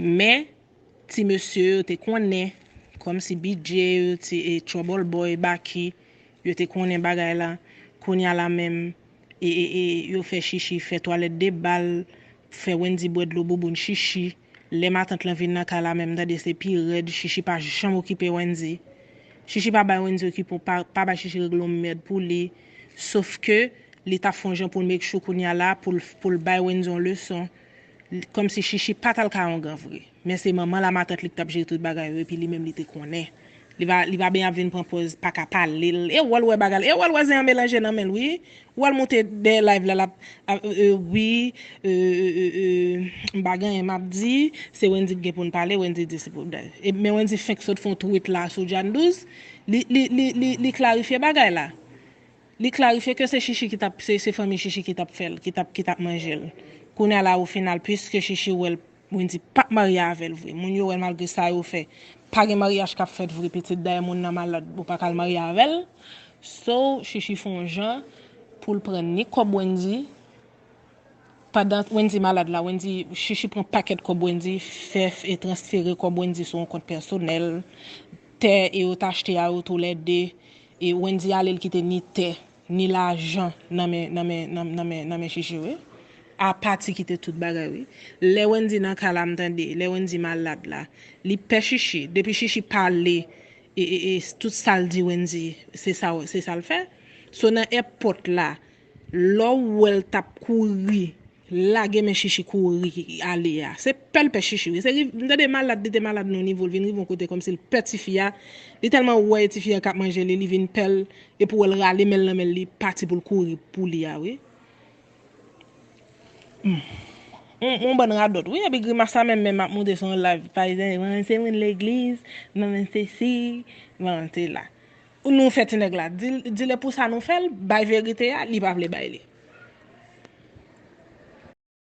Mais ti monsieur te connaît comme si BJ ti Trouble Boy Baki yo te connaît bagay la konya la même et yo fait chichi fait toilette de bal fait Wendy boire de l'eau bouboune chichi les matins la vin nan ka la même dans des pi red chichi pas jamais occupé Wendy chichi pas ba Wendy occupé pas ba chichi réglo merde pour lui sauf que l'état fongeant pour make sure konya la pour ba Wendy en leçon comme si chichi pas tal ka en grand vrai mais c'est maman la matin li t'a géré tout bagay et puis lui même li te connaît il va bien venir propose pas qu'à parler et wal ouais bagal et wal ouais un mélange dans men oui wal monter des live là oui bagay m'a dit c'est Wendy qui pour parler Wendy dit c'est pour et mais Wendy fait que font tweet là sur Jan 12 li clarifier bagay là li clarifier que c'est chichi qui t'a c'est famille chichi qui t'a fait qui t'a mangé qu'on a là au final puisque chichi ou Wendy pas marié avec lui mon yo malgré ça yo fait pas de mariage qu'a fait vrai petite d'ailleurs mon nan malade ou pas qu'à marier avec elle so chichi font gens pour le prendre ni comme Wendy pendant Wendy malade là Wendy chichi prend paquet comme Wendy fait et transférer comme Wendy sur un compte personnel terre et acheté à tous les deux et Wendy allait quitter ni terre ni l'argent dans mes chichi oui à partir qui était toute bagarre oui les Wendy nan kala m'tande les Wendy malade là li pe chichi depuis chichi parler et tout ça le dit Wendy c'est ça le fait so nan airport là là où elle tape courir la game chichi courir aller c'est pel pe chichi oui c'est des malade non niveau vinn vont côté comme si le petit fia il tellement ouais petit fia cap manger li vinn pel et pour elle râler mel li parti pour courir pour li oui on bon radot oui et puis grimace ça même m'a monté son live par exemple c'est l'église non c'est si bon c'est là nous fait nèg là dit pour ça nous fait bail vérité li pas vle bail